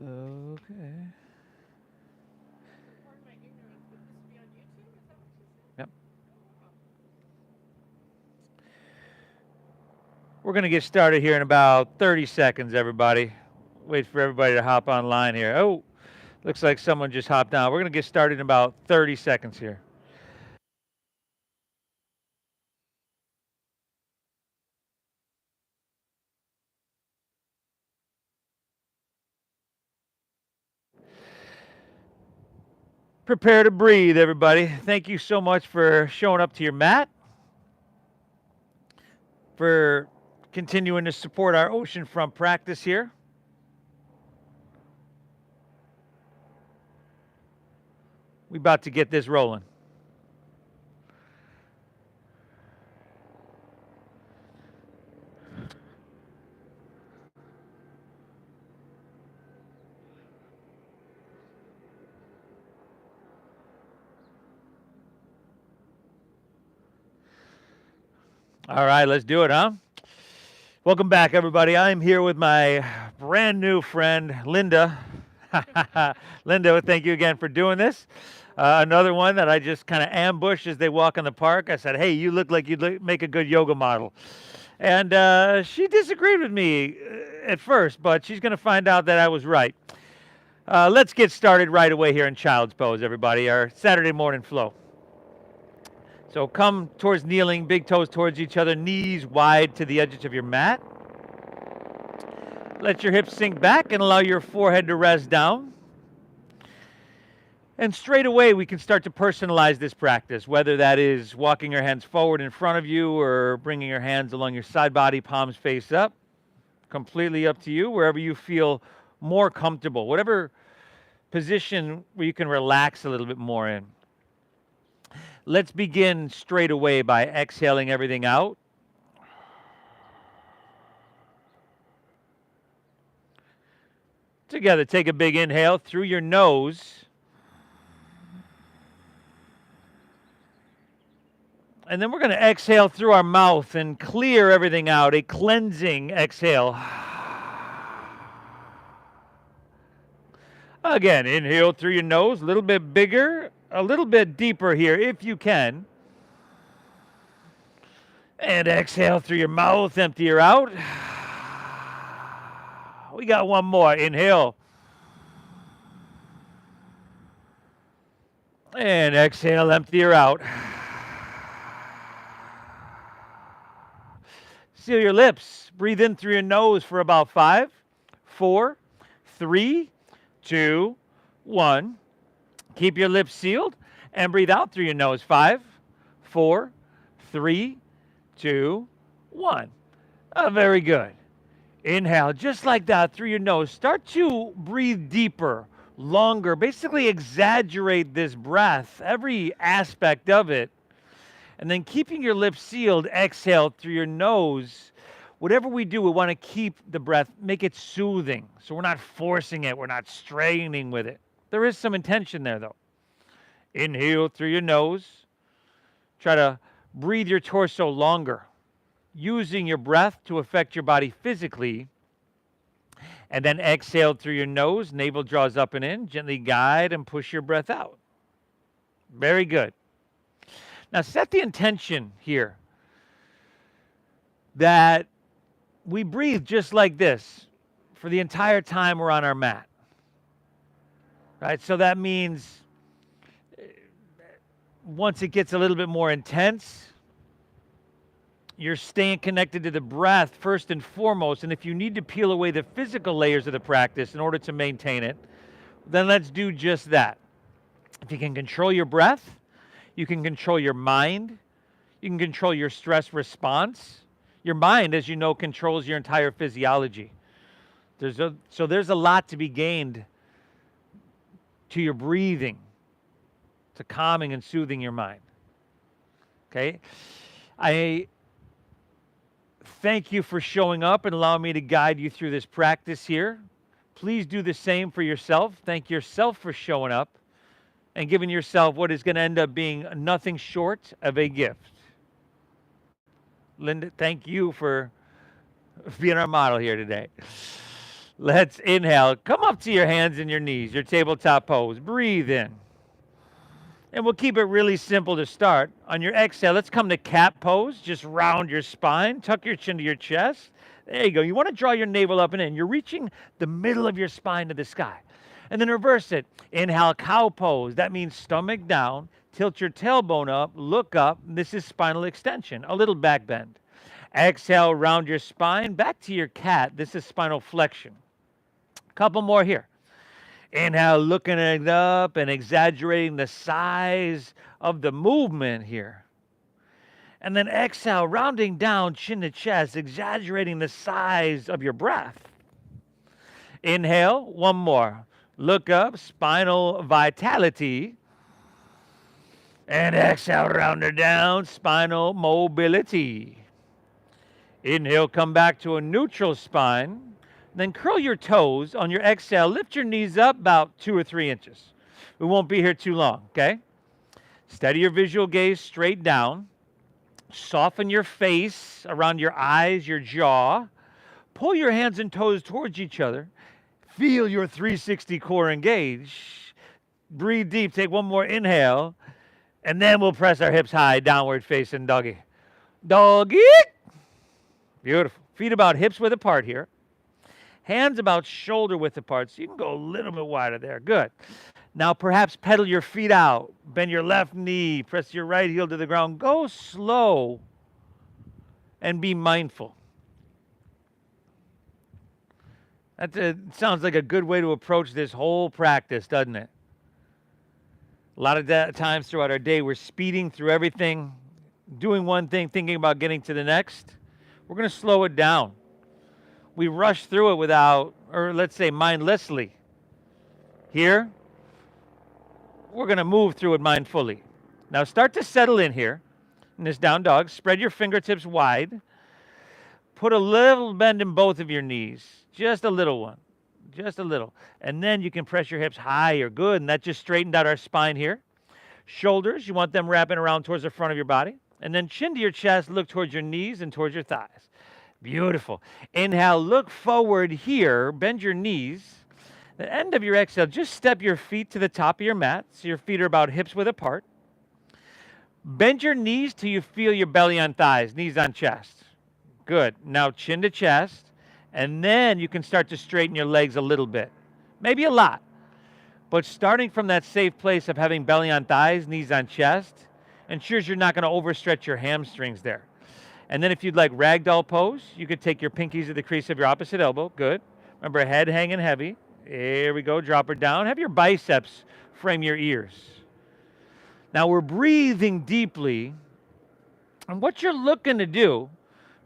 Okay. Yep. We're going to get started here in about 30 seconds, everybody. Wait for everybody to hop online here. Oh, looks like someone just hopped on. We're going to get started in about 30 seconds here. Prepare to breathe, everybody. Thank you so much for showing up to your mat, for continuing to support our oceanfront practice here. We about to get this rolling. All right, let's do it, huh? Welcome back, everybody. I'm here with my brand new friend, Linda. Linda, thank you again for doing this. Another one that I just kind of ambushed as they walk in the park. I said, hey, you look like you'd make a good yoga model. And she disagreed with me at first, but she's going to find out that I was right. Let's get started right away here in Child's Pose, everybody, our Saturday morning flow. So come towards kneeling, big toes towards each other, knees wide to the edges of your mat. Let your hips sink back and allow your forehead to rest down. And straight away, we can start to personalize this practice, whether that is walking your hands forward in front of you or bringing your hands along your side body, palms face up. Completely up to you, wherever you feel more comfortable, whatever position where you can relax a little bit more in. Let's begin straight away by exhaling everything out. Together, take a big inhale through your nose. And then we're going to exhale through our mouth and clear everything out, a cleansing exhale. Again, inhale through your nose, a little bit bigger, a little bit deeper here if you can. And exhale through your mouth, empty her out. We got one more. Inhale. And exhale, empty her out. Seal your lips. Breathe in through your nose for about 5, 4, 3, 2, 1. Keep your lips sealed and breathe out through your nose. 5, 4, 3, 2, 1. Very good. Inhale, just like that through your nose. Start to breathe deeper, longer. Basically exaggerate this breath, every aspect of it. And then keeping your lips sealed, exhale through your nose. Whatever we do, we want to keep the breath, make it soothing. So we're not forcing it, we're not straining with it. There is some intention there, though. Inhale through your nose. Try to breathe your torso longer, using your breath to affect your body physically. And then exhale through your nose. Navel draws up and in. Gently guide and push your breath out. Very good. Now set the intention here that we breathe just like this for the entire time we're on our mat. Right? So that means once it gets a little bit more intense, you're staying connected to the breath first and foremost. And if you need to peel away the physical layers of the practice in order to maintain it, then let's do just that. If you can control your breath, you can control your mind, you can control your stress response. Your mind, as you know, controls your entire physiology. So there's a lot to be gained to your breathing, to calming and soothing your mind. Okay? I thank you for showing up and allowing me to guide you through this practice here. Please do the same for yourself. Thank yourself for showing up and giving yourself what is going to end up being nothing short of a gift. Linda, thank you for being our model here today. Let's inhale. Come up to your hands and your knees, your tabletop pose. Breathe in. And we'll keep it really simple to start. On your exhale, let's come to cat pose. Just round your spine, tuck your chin to your chest. There you go. You want to draw your navel up and in. You're reaching the middle of your spine to the sky. And then reverse it. Inhale, cow pose. That means stomach down. Tilt your tailbone up. Look up. This is spinal extension, a little back bend. Exhale, round your spine. Back to your cat. This is spinal flexion. Couple more here. Inhale, looking it up and exaggerating the size of the movement here. And then exhale, rounding down, chin to chest, exaggerating the size of your breath. Inhale, one more. Look up, spinal vitality. And exhale, round her down, spinal mobility. Inhale, come back to a neutral spine. Then curl your toes. On your exhale, lift your knees up about 2 or 3 inches. We won't be here too long, okay? Steady your visual gaze straight down. Soften your face around your eyes, your jaw. Pull your hands and toes towards each other. Feel your 360 core engage. Breathe deep. Take one more inhale. And then we'll press our hips high, downward facing doggy. Doggy. Beautiful. Feet about hips width apart here. Hands about shoulder width apart, so you can go a little bit wider there. Good. Now perhaps pedal your feet out. Bend your left knee. Press your right heel to the ground. Go slow and be mindful. That sounds like a good way to approach this whole practice, doesn't it? A lot of times throughout our day, we're speeding through everything, doing one thing, thinking about getting to the next. We're going to slow it down. We rush through it without, or let's say mindlessly. Here, we're going to move through it mindfully. Now start to settle in here in this down dog. Spread your fingertips wide. Put a little bend in both of your knees. Just a little one. Just a little. And then you can press your hips higher. Good. And that just straightened out our spine here. Shoulders, you want them wrapping around towards the front of your body. And then chin to your chest, look towards your knees and towards your thighs. Beautiful. Inhale, look forward here, bend your knees. The end of your exhale, just step your feet to the top of your mat, so your feet are about hips width apart. Bend your knees till you feel your belly on thighs, knees on chest. Good. Now chin to chest, and then you can start to straighten your legs a little bit. Maybe a lot. But starting from that safe place of having belly on thighs, knees on chest, ensures you're not going to overstretch your hamstrings there. And then if you'd like ragdoll pose, you could take your pinkies to the crease of your opposite elbow. Good. Remember, head hanging heavy. Here we go. Drop her down. Have your biceps frame your ears. Now we're breathing deeply. And what you're looking to do,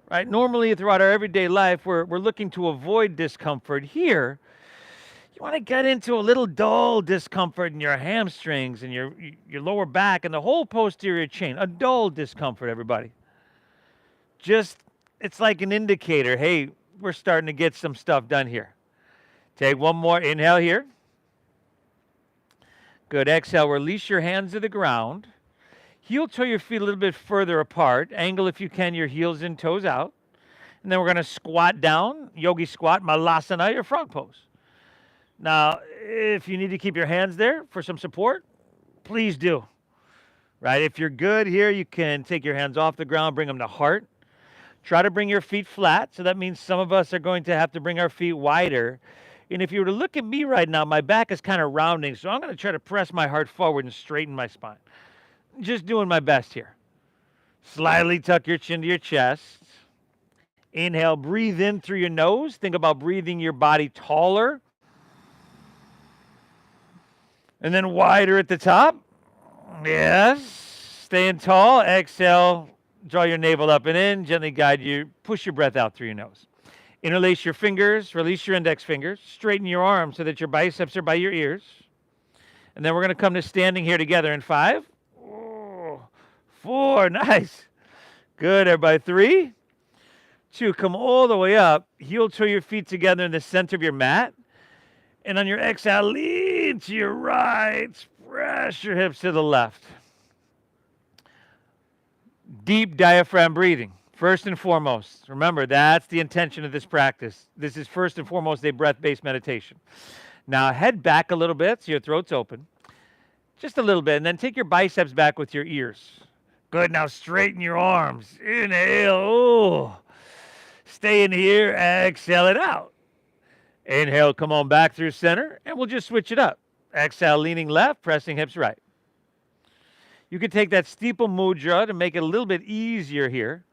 right, normally throughout our everyday life, we're looking to avoid discomfort. Here, you want to get into a little dull discomfort in your hamstrings and your lower back and the whole posterior chain. A dull discomfort, everybody. Just, it's like an indicator. Hey, we're starting to get some stuff done here. Take one more inhale here. Good. Exhale. Release your hands to the ground. Heel toe your feet a little bit further apart. Angle, if you can, your heels and toes out. And then we're going to squat down. Yogi squat, malasana, or frog pose. Now, if you need to keep your hands there for some support, please do. Right? If you're good here, you can take your hands off the ground, bring them to heart. Try to bring your feet flat. So that means some of us are going to have to bring our feet wider. And if you were to look at me right now, my back is kind of rounding. So I'm going to try to press my heart forward and straighten my spine. Just doing my best here. Slightly tuck your chin to your chest. Inhale, breathe in through your nose. Think about breathing your body taller. And then wider at the top. Yes. Staying tall. Exhale. Draw your navel up and in. Gently guide you. Push your breath out through your nose. Interlace your fingers. Release your index fingers. Straighten your arms so that your biceps are by your ears. And then we're going to come to standing here together in 5, 4. Nice. Good. Everybody. 3, 2. Come all the way up. Heel toe your feet together in the center of your mat. And on your exhale, lean to your right. Press your hips to the left. Deep diaphragm breathing. First and foremost, remember, that's the intention of this practice. This is first and foremost a breath-based meditation. Now head back a little bit so your throat's open. Just a little bit, and then take your biceps back with your ears. Good, now straighten your arms. Inhale, oh. Stay in here, exhale it out. Inhale, come on back through center, and we'll just switch it up. Exhale, leaning left, pressing hips right. You can take that steeple mudra to make it a little bit easier here.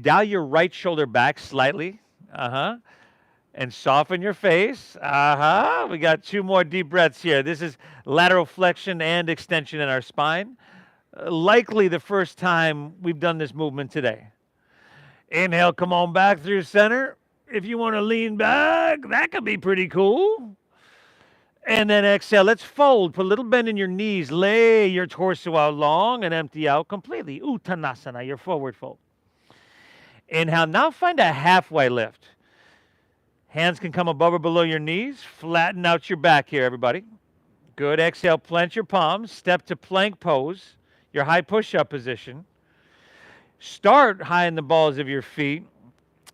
Dial your right shoulder back slightly. And soften your face. We got 2 more deep breaths here. This is lateral flexion and extension in our spine. Likely the first time we've done this movement today. Inhale, come on back through center. If you want to lean back, that could be pretty cool. And then exhale, let's fold. Put a little bend in your knees. Lay your torso out long and empty out completely. Uttanasana, your forward fold. Inhale, now find a halfway lift. Hands can come above or below your knees. Flatten out your back here, everybody. Good. Exhale, plant your palms. Step to plank pose, your high push-up position. Start high in the balls of your feet.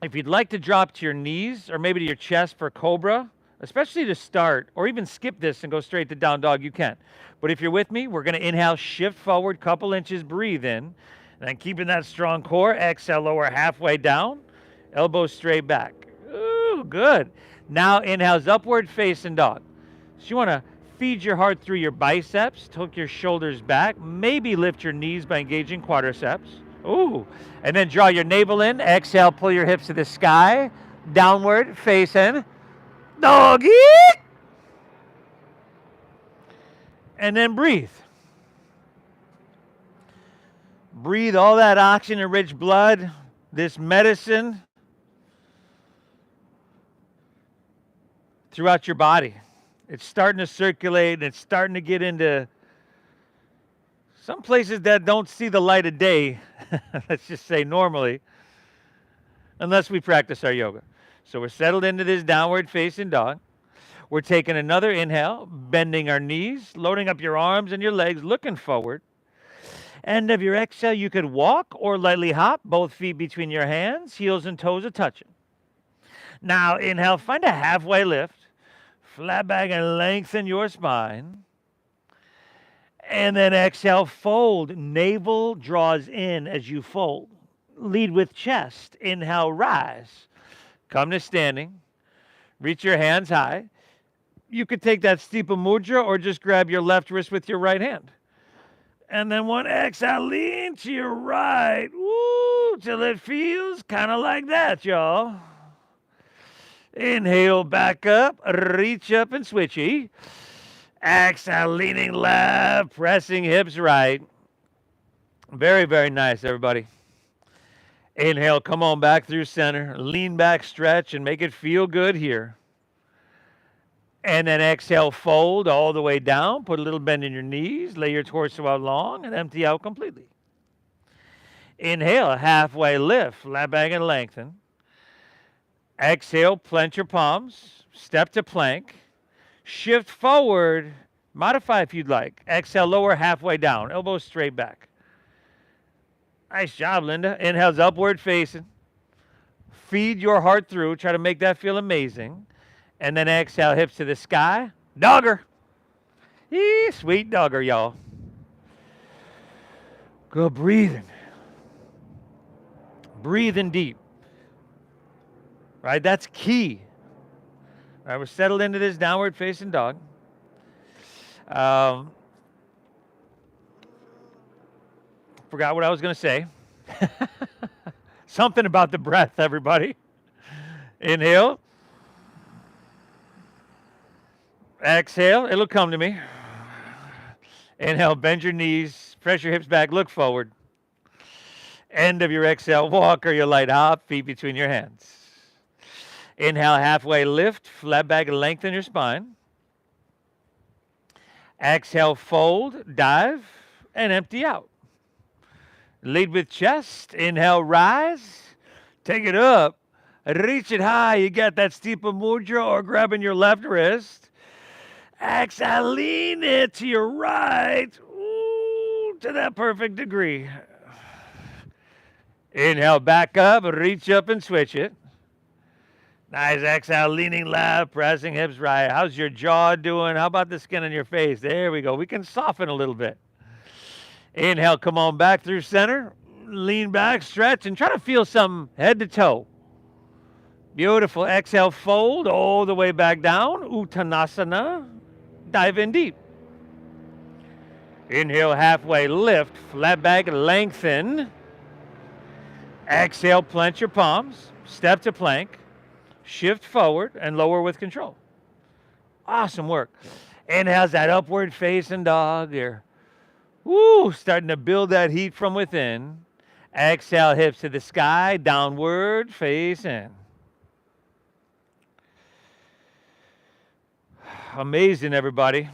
If you'd like to drop to your knees or maybe to your chest for cobra, especially to start, or even skip this and go straight to down dog, you can. But if you're with me, we're going to inhale, shift forward, couple inches, breathe in. And then keeping that strong core, exhale, lower halfway down, elbows straight back. Ooh, good. Now inhales, upward facing dog. So you want to feed your heart through your biceps, tuck your shoulders back, maybe lift your knees by engaging quadriceps. Ooh. And then draw your navel in. Exhale, pull your hips to the sky. Downward facing doggy. And then breathe. Breathe all that oxygen-rich blood, this medicine, throughout your body. It's starting to circulate, and it's starting to get into some places that don't see the light of day, let's just say normally, unless we practice our yoga. So we're settled into this downward facing dog. We're taking another inhale, bending our knees, loading up your arms and your legs, looking forward. End of your exhale, you could walk or lightly hop, both feet between your hands, heels and toes are touching. Now inhale, find a halfway lift. Flat back and lengthen your spine. And then exhale, fold. Navel draws in as you fold. Lead with chest. Inhale, rise. Come to standing. Reach your hands high. You could take that steeple mudra or just grab your left wrist with your right hand. And then one exhale, lean to your right. Woo, till it feels kind of like that, y'all. Inhale, back up, reach up and switchy. Exhale, leaning left, pressing hips right. Very, very nice, everybody. Inhale, come on back through center. Lean back, stretch, and make it feel good here. And then exhale, fold all the way down. Put a little bend in your knees. Lay your torso out long and empty out completely. Inhale, halfway lift, flat back and lengthen. Exhale, plant your palms, step to plank, shift forward, modify if you'd like. Exhale, lower halfway down, elbows straight back. Nice job, Linda. Inhale's upward facing. Feed your heart through, try to make that feel amazing. And then exhale, hips to the sky. Dogger. Sweet dogger, y'all. Good breathing. Breathing deep. Right, that's key. All right, we're settled into this downward facing dog. Forgot what I was going to say. Something about the breath, everybody. Inhale. Exhale, it'll come to me. Inhale, bend your knees, press your hips back, look forward. End of your exhale, walk or your light hop, feet between your hands. Inhale, halfway lift, flat back and lengthen your spine. Exhale, fold, dive, and empty out. Lead with chest. Inhale, rise. Take it up. Reach it high. You got that steeple mudra or grabbing your left wrist. Exhale, lean it to your right. Ooh, to that perfect degree. Inhale, back up, reach up and switch it. Nice. Exhale, leaning left, pressing hips right. How's your jaw doing? How about the skin on your face? There we go. We can soften a little bit. Inhale, come on back through center. Lean back, stretch, and try to feel some head to toe. Beautiful. Exhale, fold all the way back down. Uttanasana. Dive in deep. Inhale, halfway lift, flat back, lengthen. Exhale, plant your palms. Step to plank. Shift forward and lower with control. Awesome work. Inhale's that upward facing dog. You're starting to build that heat from within. Exhale, hips to the sky, downward facing. Amazing, everybody.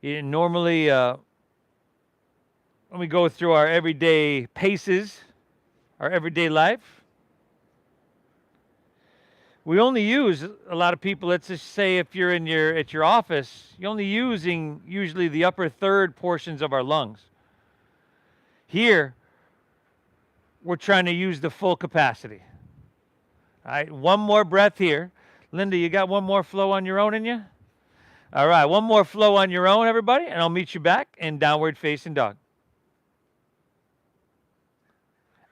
Normally, when we go through our everyday paces, our everyday life, we only use, a lot of people, let's just say if you're at your office, you're only using usually the upper third portions of our lungs. Here, we're trying to use the full capacity. All right, one more breath here. Linda, you got one more flow on your own in you? All right, one more flow on your own, everybody, and I'll meet you back in downward facing dog.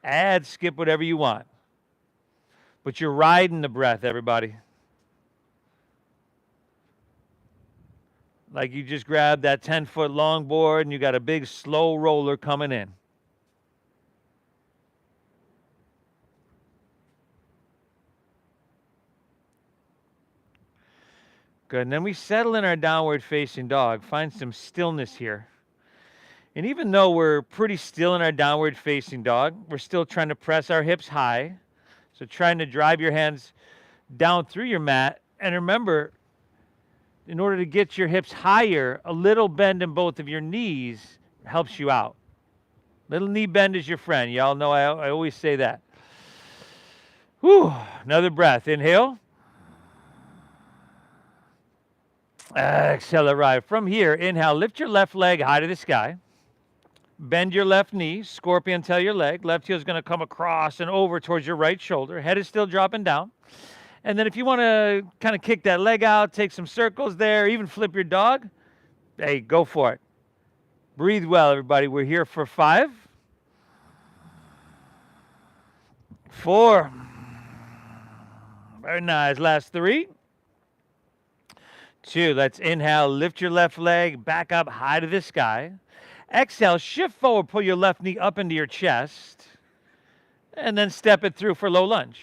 Add, skip, whatever you want. But you're riding the breath, everybody. Like you just grabbed that 10-foot long board and you got a big slow roller coming in. Good. And then we settle in our downward facing dog. Find some stillness here. And even though we're pretty still in our downward facing dog, we're still trying to press our hips high. So trying to drive your hands down through your mat. And remember, in order to get your hips higher, a little bend in both of your knees helps you out. Little knee bend is your friend. Y'all know I always say that. Whew. Another breath. Inhale. Exhale, right. From here, inhale, lift your left leg high to the sky. Bend your left knee, scorpion tail your leg. Left heel is going to come across and over towards your right shoulder. Head is still dropping down. And then if you want to kind of kick that leg out, take some circles there, even flip your dog, hey, go for it. Breathe well, everybody. We're here for 5, 4. Very nice. Last 3, 2. Let's inhale, lift your left leg back up high to the sky. Exhale, shift forward, pull your left knee up into your chest, and then step it through for low lunge.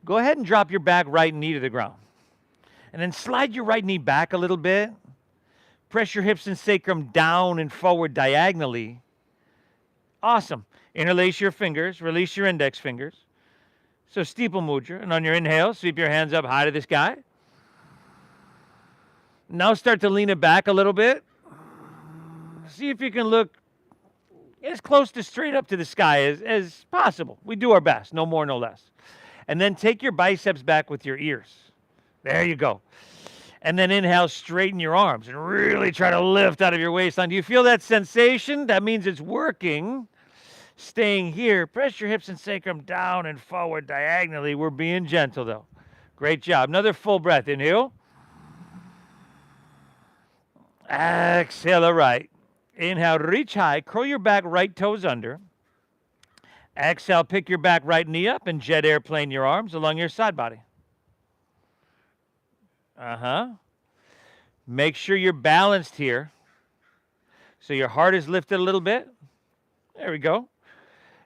Go ahead and drop your back right knee to the ground. And then slide your right knee back a little bit. Press your hips and sacrum down and forward diagonally. Awesome. Interlace your fingers, release your index fingers. So steeple mudra, and on your inhale, sweep your hands up high to the sky. Now start to lean it back a little bit. See if you can look as close to straight up to the sky as possible. We do our best, no more, no less. And then take your biceps back with your ears. There you go. And then inhale, straighten your arms and really try to lift out of your waistline. Do you feel that sensation? That means it's working. Staying here, press your hips and sacrum down and forward diagonally. We're being gentle though. Great job. Another full breath. Inhale. Exhale, all right. Inhale, reach high, curl your back right toes under. Exhale, pick your back right knee up and jet airplane your arms along your side body. Make sure you're balanced here. So your heart is lifted a little bit. There we go.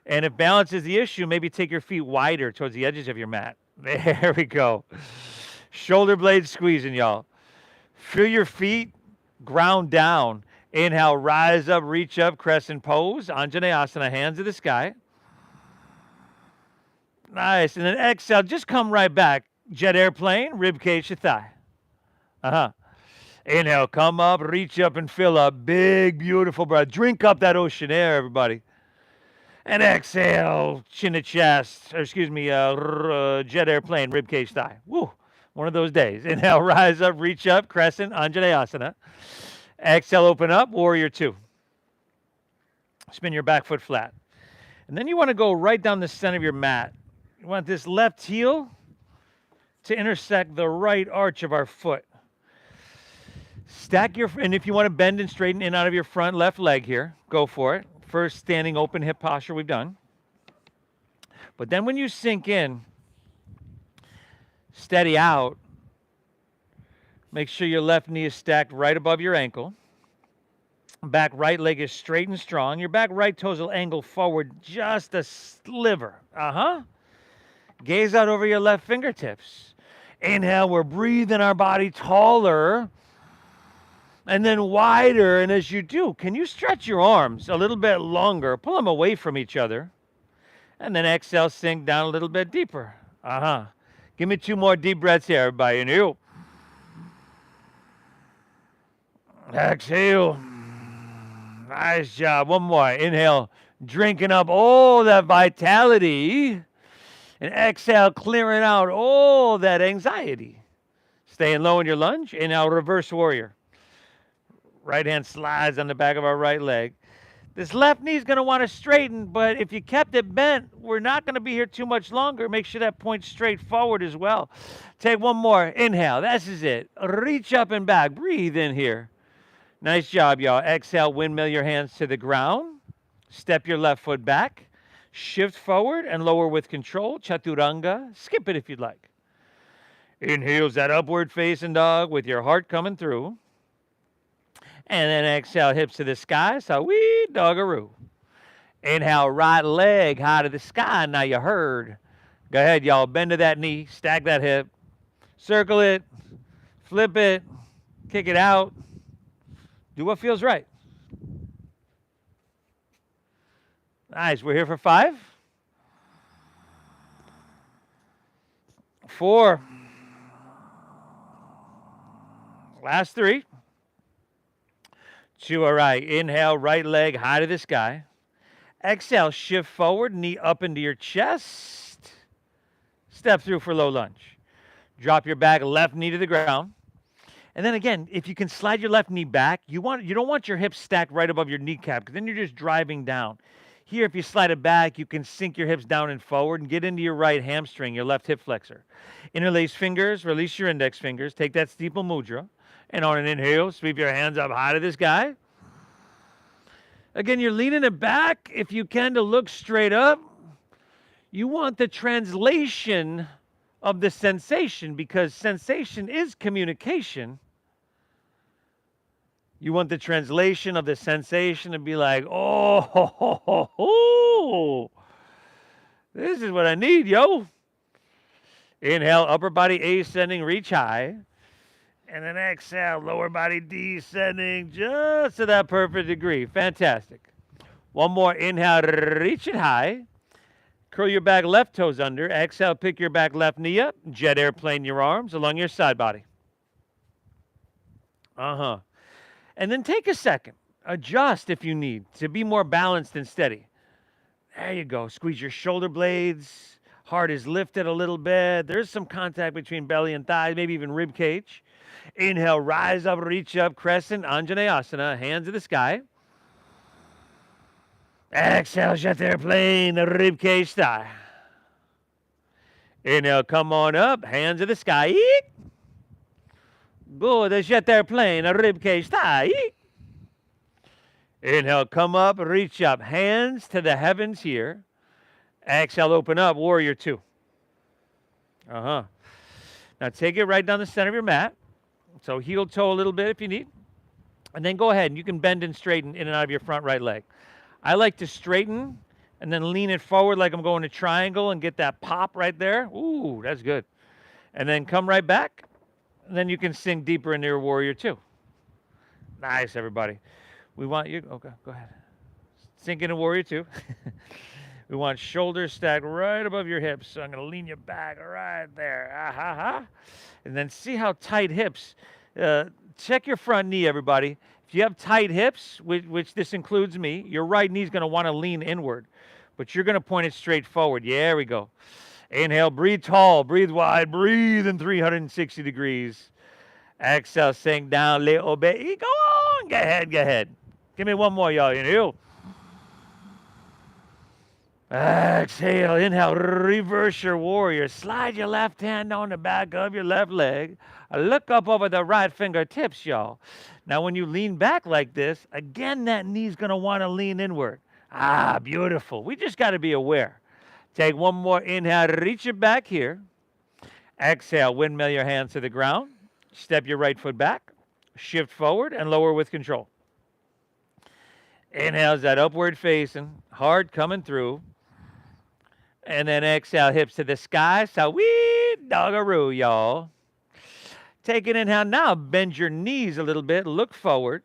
And if balance is the issue, maybe take your feet wider towards the edges of your mat. There we go. Shoulder blades squeezing, y'all. Feel your feet ground down. Inhale, rise up, reach up, crescent pose. Anjaneyasana, hands to the sky. Nice. And then exhale, just come right back. Jet airplane, rib cage to thigh. Inhale, come up, reach up and fill up. Big, beautiful breath. Drink up that ocean air, everybody. And exhale, chin to chest, jet airplane, rib cage thigh. Woo, one of those days. Inhale, rise up, reach up, crescent, Anjaneyasana. Exhale, open up, warrior 2. Spin your back foot flat. And then you want to go right down the center of your mat. You want this left heel to intersect the right arch of our foot. Stack your, and if you want to bend and straighten in out of your front left leg here, go for it. First standing open hip posture we've done. But then when you sink in, steady out, make sure your left knee is stacked right above your ankle. Back right leg is straight and strong. Your back right toes will angle forward just a sliver. Gaze out over your left fingertips. Inhale, we're breathing our body taller and then wider. And as you do, can you stretch your arms a little bit longer? Pull them away from each other. And then exhale, sink down a little bit deeper. Give me 2 more deep breaths here, everybody. Inhale. Exhale. Nice job. One more. Inhale, drinking up all that vitality. And exhale, clearing out all that anxiety. Staying low in your lunge. Inhale, reverse warrior. Right hand slides on the back of our right leg. This left knee is going to want to straighten, but if you kept it bent, we're not going to be here too much longer. Make sure that point's straight forward as well. Take one more. Inhale. This is it. Reach up and back. Breathe in here. Nice job, y'all. Exhale, windmill your hands to the ground. Step your left foot back. Shift forward and lower with control. Chaturanga. Skip it if you'd like. Inhales that upward facing dog with your heart coming through. And then exhale, hips to the sky. So wee doggaroo. Inhale, right leg high to the sky. Now you heard. Go ahead, y'all. Bend to that knee. Stack that hip. Circle it. Flip it. Kick it out. Do what feels right. Nice. We're here for 5. 4. Last 3. 2. All right. Inhale, right leg high to the sky. Exhale, shift forward, knee up into your chest. Step through for low lunge. Drop your back, left knee to the ground. And then again, if you can slide your left knee back, you don't want your hips stacked right above your kneecap because then you're just driving down. Here, if you slide it back, you can sink your hips down and forward and get into your right hamstring, your left hip flexor. Interlace fingers, release your index fingers. Take that steeple mudra. And on an inhale, sweep your hands up high to the sky. Again, you're leaning it back if you can to look straight up. You want the translation of the sensation because sensation is communication. You want the translation of the sensation to be like, oh, this is what I need, yo. Inhale, upper body ascending, reach high. And then exhale, lower body descending just to that perfect degree. Fantastic. One more. Inhale, reach it high. Curl your back left toes under. Exhale, pick your back left knee up. Jet airplane your arms along your side body. And then take a second. Adjust if you need to be more balanced and steady. There you go. Squeeze your shoulder blades. Heart is lifted a little bit. There's some contact between belly and thighs, maybe even rib cage. Inhale, rise up, reach up, crescent, Anjaneyasana, hands to the sky. Exhale, jet airplane, rib cage thigh. Inhale, come on up, hands to the sky. Good, jet airplane, rib cage thigh. Inhale, come up, reach up, hands to the heavens here. Exhale, open up, warrior 2. Now take it right down the center of your mat. So heel toe a little bit if you need. And then go ahead and you can bend and straighten in and out of your front right leg. I like to straighten and then lean it forward like I'm going to triangle and get that pop right there. Ooh, that's good. And then come right back. And then you can sink deeper into your warrior 2. Nice, everybody. We want you, okay, go ahead. Sink into warrior 2. We want shoulders stacked right above your hips. So I'm going to lean you back right there. And then see how tight hips. Check your front knee, everybody. If you have tight hips, which this includes me, your right knee is going to want to lean inward. But you're going to point it straight forward. Yeah, there we go. Inhale, breathe tall, breathe wide, breathe in 360 degrees. Exhale, sink down, little bit. Go on, go ahead. Give me one more, y'all. Inhale. Exhale, inhale, reverse your warrior. Slide your left hand on the back of your left leg. Look up over the right fingertips, y'all. Now, when you lean back like this, again, that knee's going to want to lean inward. Ah, beautiful. We just got to be aware. Take one more inhale, reach it back here. Exhale, windmill your hands to the ground. Step your right foot back. Shift forward and lower with control. Inhale's that upward facing, heart coming through. And then exhale, hips to the sky. Sweet doggaroo, y'all. Take an inhale now. Bend your knees a little bit. Look forward.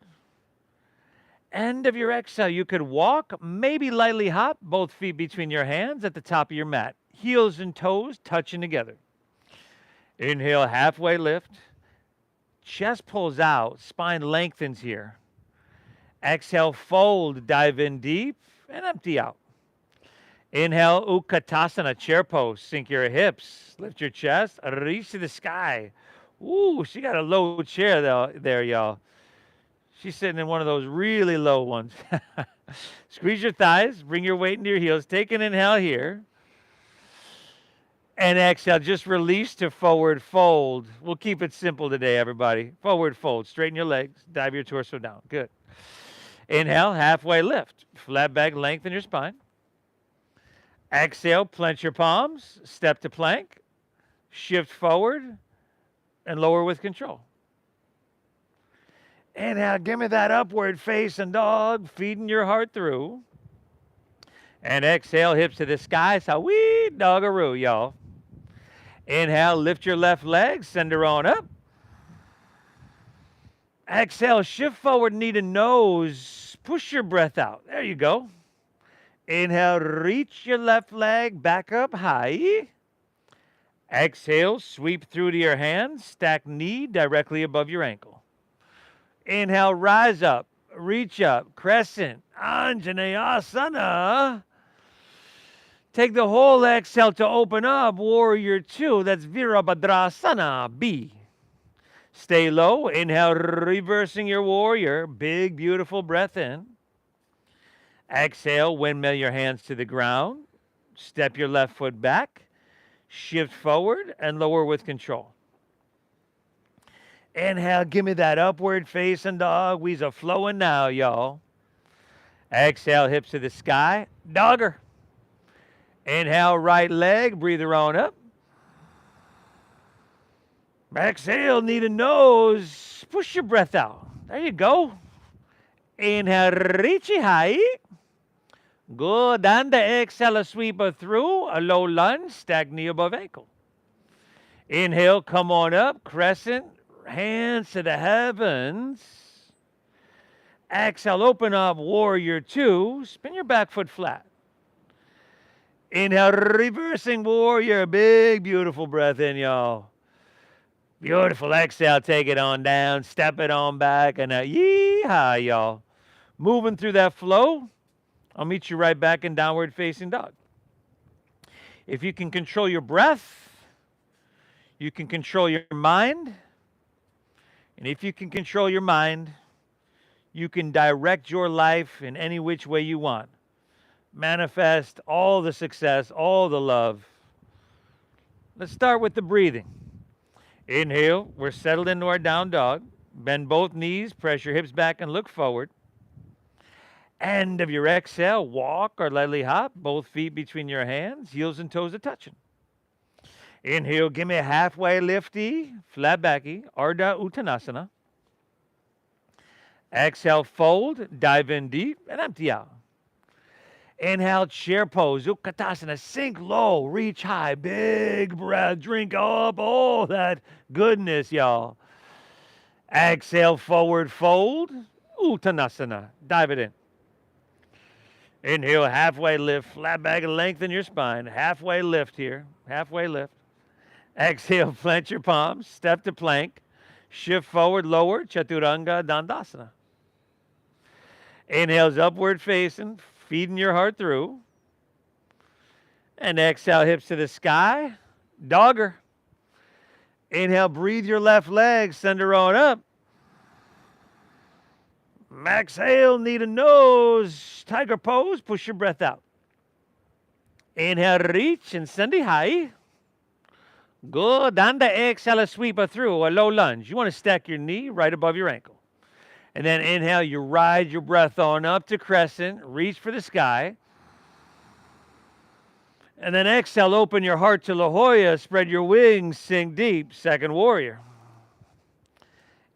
End of your exhale, you could walk, maybe lightly hop, both feet between your hands at the top of your mat. Heels and toes touching together. Inhale, halfway lift. Chest pulls out. Spine lengthens here. Exhale, fold. Dive in deep and empty out. Inhale, Utkatasana, chair pose. Sink your hips, lift your chest, reach to the sky. Ooh, she got a low chair there, y'all. She's sitting in one of those really low ones. Squeeze your thighs, bring your weight into your heels. Take an inhale here. And exhale, just release to forward fold. We'll keep it simple today, everybody. Forward fold, straighten your legs, dive your torso down. Good. Inhale, halfway lift. Flat back, lengthen your spine. Exhale, clench your palms, step to plank, shift forward, and lower with control. Inhale, give me that upward facing dog, feeding your heart through. And exhale, hips to the sky, sweet doggaroo, y'all. Inhale, lift your left leg, send her on up. Exhale, shift forward, knee to nose, push your breath out. There you go. Inhale, reach your left leg back up high. Exhale, sweep through to your hands, stack knee directly above your ankle. Inhale, rise up, reach up, crescent, Anjaneyasana. Take the whole exhale to open up, warrior two, that's Virabhadrasana, B. Stay low, inhale, reversing your warrior, big, beautiful breath in. Exhale, windmill your hands to the ground. Step your left foot back. Shift forward and lower with control. Inhale, give me that upward facing dog. We's a flowing now, y'all. Exhale, hips to the sky. Dogger. Inhale, right leg. Breathe her on up. Exhale, knee to nose. Push your breath out. There you go. Inhale, reach it high. Good. And the exhale, a sweeper through. A low lunge, stack knee above ankle. Inhale, come on up. Crescent, hands to the heavens. Exhale, open up, warrior two. Spin your back foot flat. Inhale, reversing warrior. Big, beautiful breath in, y'all. Beautiful. Exhale, take it on down. Step it on back. And yee-haw, y'all. Moving through that flow. I'll meet you right back in downward facing dog. If you can control your breath, you can control your mind. And if you can control your mind, you can direct your life in any which way you want. Manifest all the success, all the love. Let's start with the breathing. Inhale, we're settled into our down dog. Bend both knees, press your hips back and look forward. End of your exhale, walk or lightly hop, both feet between your hands, heels and toes are touching. Inhale, give me a halfway lifty, flat backy, Ardha Uttanasana. Exhale, fold, dive in deep and empty out. Inhale, chair pose, Utkatasana, sink low, reach high, big breath, drink up all that goodness, y'all. Exhale, forward fold, Uttanasana, dive it in. Inhale, halfway lift, flat back and lengthen your spine. Halfway lift here, halfway lift. Exhale, clench your palms, step to plank. Shift forward, lower, Chaturanga Dandasana. Inhale's upward facing, feeding your heart through. And exhale, hips to the sky, dogger. Inhale, breathe your left leg, send her on up. Exhale, knee to nose, tiger pose, push your breath out. Inhale, reach and send it high. Good. On the exhale, a sweeper through, a low lunge. You want to stack your knee right above your ankle. And then inhale, you ride your breath on up to crescent, reach for the sky. And then exhale, open your heart to La Jolla, spread your wings, sink deep, second warrior.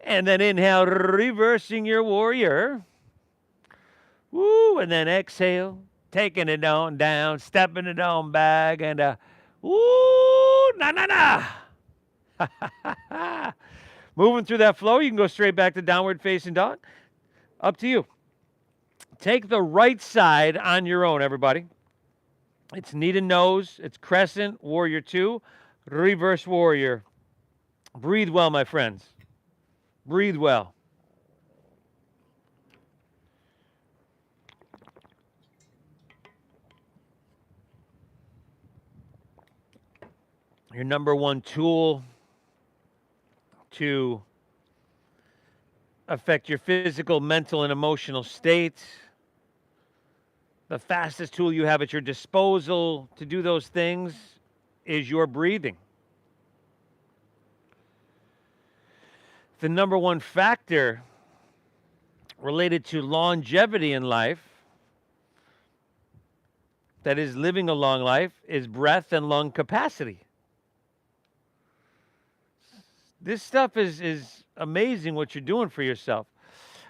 And then inhale, reversing your warrior. Woo, and then exhale, taking it on down, stepping it on back, and woo, na. Moving through that flow, you can go straight back to downward facing dog. Up to you. Take the right side on your own, everybody. It's knee to nose. It's crescent, warrior 2, reverse warrior. Breathe well, my friends. Breathe well. Your number one tool to affect your physical, mental, and emotional state. The fastest tool you have at your disposal to do those things is your breathing. The number one factor related to longevity in life, that is living a long life, is breath and lung capacity. This stuff is amazing what you're doing for yourself.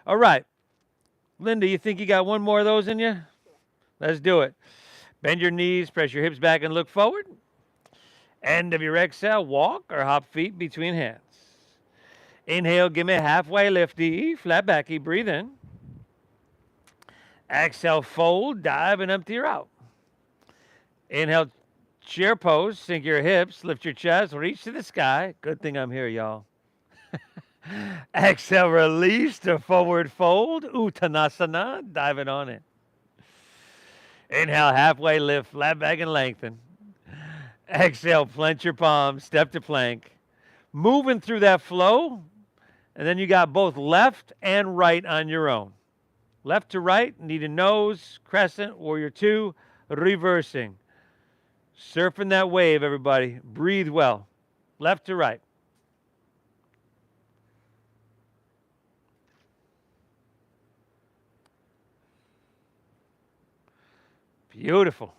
All right. Linda, you think you got one more of those in you? Let's do it. Bend your knees, press your hips back and look forward. End of your exhale, walk or hop feet between hands. Inhale, give me a halfway lifty, flat backy, breathe in. Exhale, fold, dive and empty her out. Inhale, chair pose, sink your hips, lift your chest, reach to the sky. Good thing I'm here, y'all. Exhale, release to forward fold, Uttanasana, dive it on in. Inhale, halfway lift, flat back and lengthen. Exhale, plant your palms, step to plank. Moving through that flow, and then you got both left and right on your own. Left to right, knee to nose, crescent, warrior 2, reversing. Surfing that wave, everybody. Breathe well. Left to right. Beautiful.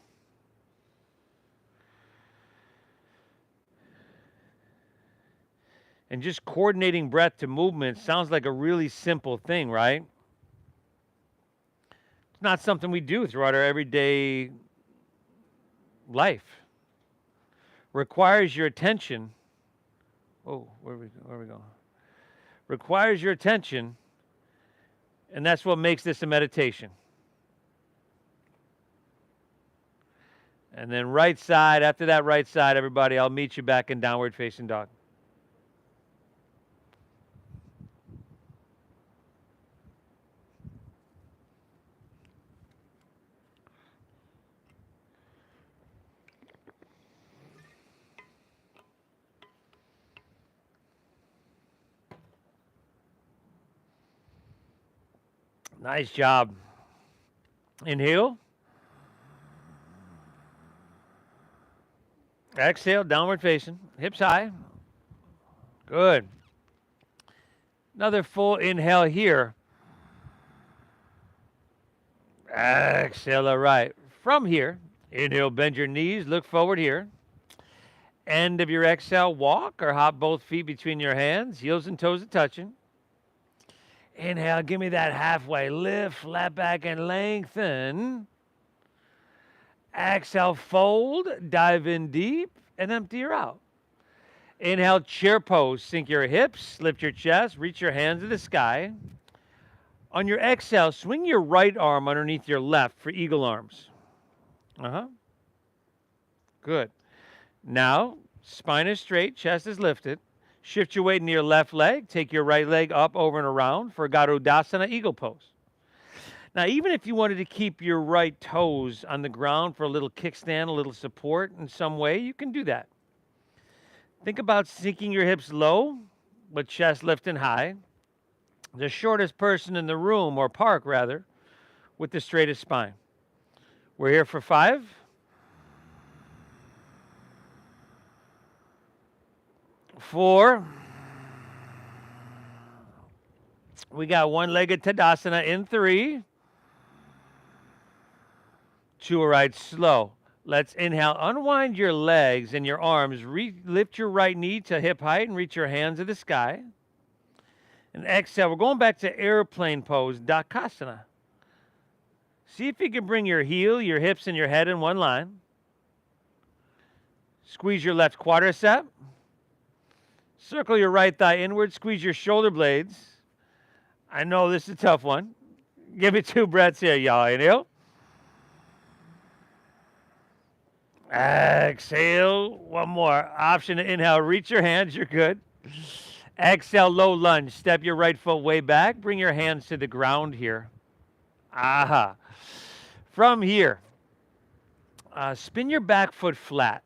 And just coordinating breath to movement sounds like a really simple thing, right? It's not something we do throughout our everyday life. Requires your attention. Oh, where are we going? Requires your attention, and that's what makes this a meditation. And then right side, after that right side, everybody, I'll meet you back in downward facing dog. Nice job. Inhale. Exhale, downward facing, hips high. Good. Another full inhale here. Exhale, all right. From here, inhale, bend your knees, look forward here. End of your exhale, walk or hop both feet between your hands, heels and toes are touching. Inhale, give me that halfway lift, flat back and lengthen. Exhale, fold, dive in deep, and empty her out. Inhale, chair pose, sink your hips, lift your chest, reach your hands to the sky. On your exhale, swing your right arm underneath your left for eagle arms. Good. Now, spine is straight, chest is lifted. Shift your weight into your left leg. Take your right leg up, over, and around for Garudasana eagle pose. Now, even if you wanted to keep your right toes on the ground for a little kickstand, a little support in some way, you can do that. Think about sinking your hips low, but chest lifting high. The shortest person in the room, or park rather, with the straightest spine. We're here for 5, 4. We got one-legged Tadasana in 3. 2, all right, slow. Let's inhale, unwind your legs and your arms, lift your right knee to hip height and reach your hands to the sky. And exhale, we're going back to airplane pose, Dakasana. See if you can bring your heel, your hips, and your head in one line. Squeeze your left quadricep. Circle your right thigh inward, squeeze your shoulder blades. I know this is a tough one. Give me 2 breaths here, y'all. Inhale. Exhale. One more. Option to inhale. Reach your hands. You're good. Exhale, low lunge. Step your right foot way back. Bring your hands to the ground here. Aha. From here, spin your back foot flat.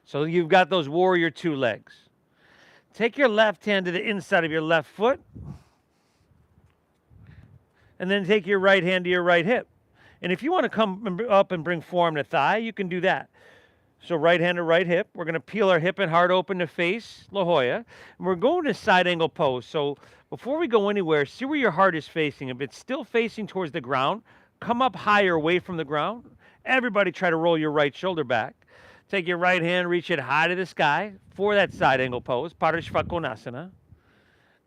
So you've got those warrior 2 legs. Take your left hand to the inside of your left foot. And then take your right hand to your right hip. And if you want to come up and bring forearm to thigh, you can do that. So right hand to right hip. We're going to peel our hip and heart open to face La Jolla. And we're going to side angle pose. So before we go anywhere, see where your heart is facing. If it's still facing towards the ground, come up higher away from the ground. Everybody try to roll your right shoulder back. Take your right hand, reach it high to the sky for that side angle pose, Parashvakonasana.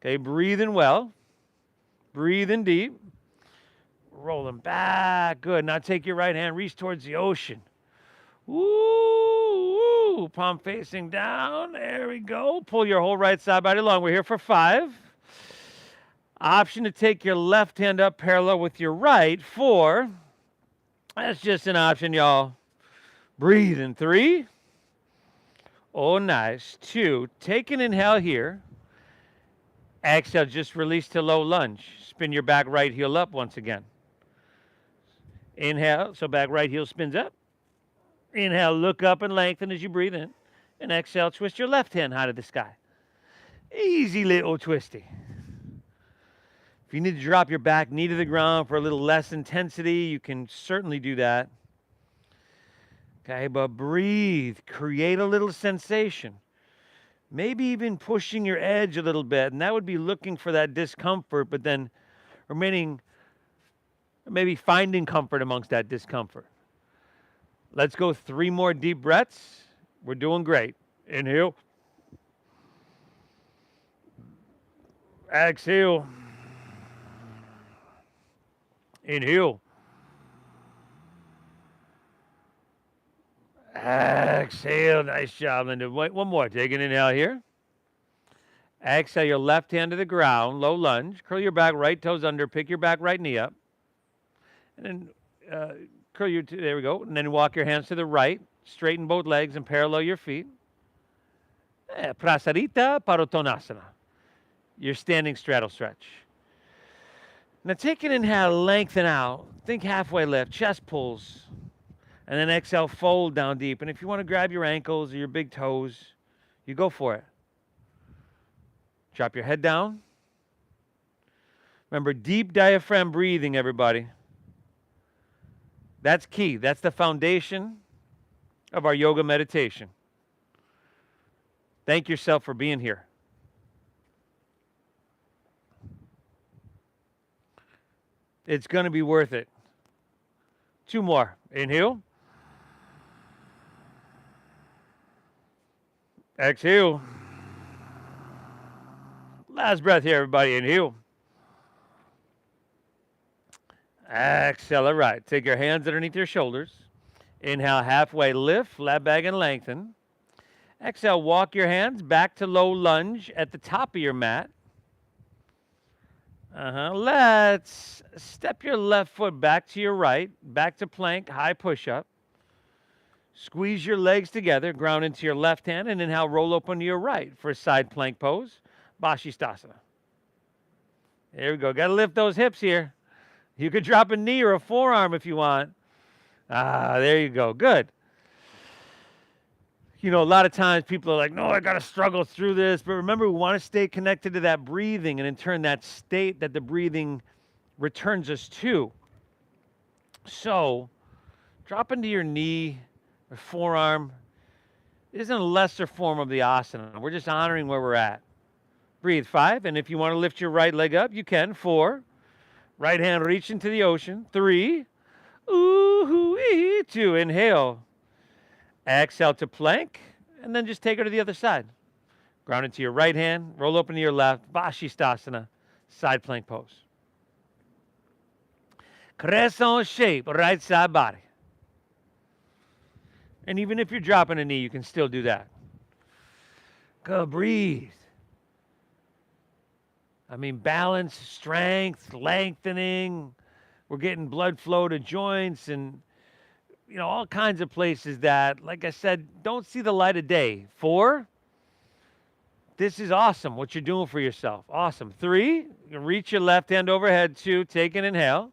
Okay, breathing well. Breathing deep. Rolling back. Good. Now take your right hand, reach towards the ocean. Woo! Palm facing down. There we go. Pull your whole right side body long. We're here for 5. Option to take your left hand up parallel with your right. 4. That's just an option, y'all. Breathe in 3. Oh, nice. 2. Take an inhale here. Exhale, just release to low lunge. Spin your back right heel up once again. Inhale, so back right heel spins up. Inhale, look up and lengthen as you breathe in. And exhale, twist your left hand high to the sky. Easy little twisty. If you need to drop your back knee to the ground for a little less intensity, you can certainly do that. Okay, but breathe. Create a little sensation. Maybe even pushing your edge a little bit. And that would be looking for that discomfort, but then remaining, maybe finding comfort amongst that discomfort. Let's go 3 more deep breaths. We're doing great. Inhale. Exhale. Inhale. Exhale. Nice job, Linda. Wait, one more. Take an inhale here. Exhale your left hand to the ground. Low lunge. Curl your back right toes under. Pick your back right knee up. And then curl your, there we go. And then walk your hands to the right. Straighten both legs and parallel your feet. Prasarita Padottanasana. Your standing straddle stretch. Now take an inhale, lengthen out. Think halfway lift, chest pulls. And then exhale, fold down deep. And if you want to grab your ankles or your big toes, you go for it. Drop your head down. Remember, deep diaphragm breathing, everybody. That's key. That's the foundation of our yoga meditation. Thank yourself for being here. It's going to be worth it. 2 more. Inhale. Exhale. Last breath here, everybody. Inhale. Exhale. All right. Take your hands underneath your shoulders. Inhale, halfway lift, flat back and lengthen. Exhale, walk your hands back to low lunge at the top of your mat. Let's step your left foot back to your right, back to plank, high push-up. Squeeze your legs together, ground into your left hand, and inhale, roll open to your right for a side plank pose, Bashistasana. There we go. Got to lift those hips here. You could drop a knee or a forearm if you want. There you go. Good. You know, a lot of times people are like, no, I got to struggle through this. But remember, we want to stay connected to that breathing and in turn that state that the breathing returns us to. So drop into your knee or forearm. It isn't a lesser form of the asana. We're just honoring where we're at. Breathe. 5. And if you want to lift your right leg up, you can. 4. Right hand reach into the ocean. 3. Ooh-hoo-ee. 2. Inhale. Exhale to plank. And then just take her to the other side. Ground into your right hand. Roll open to your left. Vashisthasana. Side plank pose. Crescent shape. Right side body. And even if you're dropping a knee, you can still do that. Go, breathe. I mean, balance, strength, lengthening. We're getting blood flow to joints and, all kinds of places that, like I said, don't see the light of day. 4, this is awesome what you're doing for yourself. Awesome. 3, you can reach your left hand overhead. 2, take an inhale.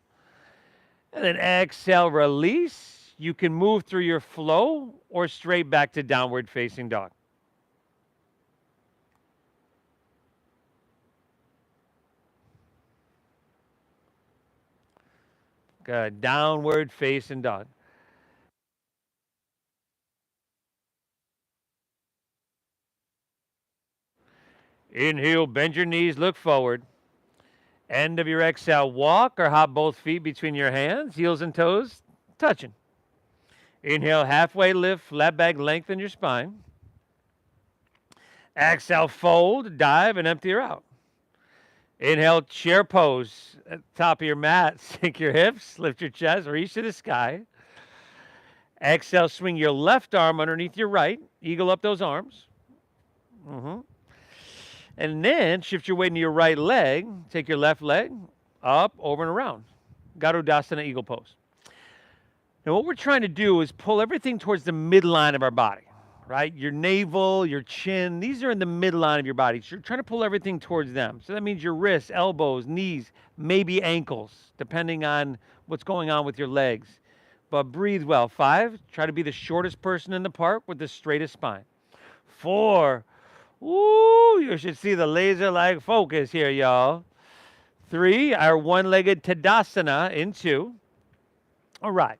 And then exhale, release. You can move through your flow or straight back to downward facing dog. Good. Downward facing dog. Inhale, bend your knees, look forward. End of your exhale, walk or hop both feet between your hands, heels and toes touching. Inhale, halfway lift, flat back, lengthen your spine. Exhale, fold, dive, and empty her out. Inhale, chair pose at the top of your mat. Sink your hips, lift your chest, reach to the sky. Exhale, swing your left arm underneath your right. Eagle up those arms. And then shift your weight into your right leg. Take your left leg up, over, and around. Garudasana, eagle pose. Now, what we're trying to do is pull everything towards the midline of our body, right? Your navel, your chin, these are in the midline of your body. So you're trying to pull everything towards them. So that means your wrists, elbows, knees, maybe ankles, depending on what's going on with your legs. But breathe well. 5, try to be the shortest person in the park with the straightest spine. 4, ooh, you should see the laser-like focus here, y'all. 3, our one-legged Tadasana in 2. All right.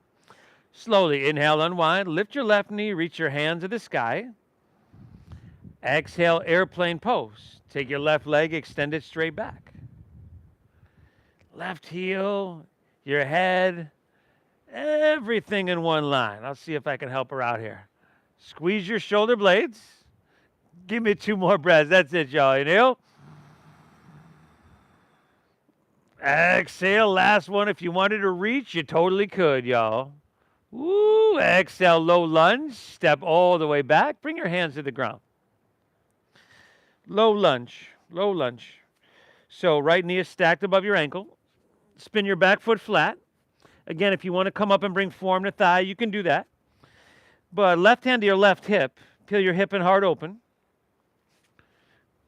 Slowly inhale, unwind. Lift your left knee, reach your hand to the sky. Exhale, airplane pose. Take your left leg, extend it straight back. Left heel, your head, everything in one line. I'll see if I can help her out here. Squeeze your shoulder blades. Give me 2 more breaths. That's it, y'all. Inhale. Exhale. Last one. If you wanted to reach, you totally could, y'all. Woo. Exhale. Low lunge. Step all the way back. Bring your hands to the ground. Low lunge. Low lunge. So right knee is stacked above your ankle. Spin your back foot flat. Again, if you want to come up and bring forearm to thigh, you can do that. But left hand to your left hip. Peel your hip and heart open.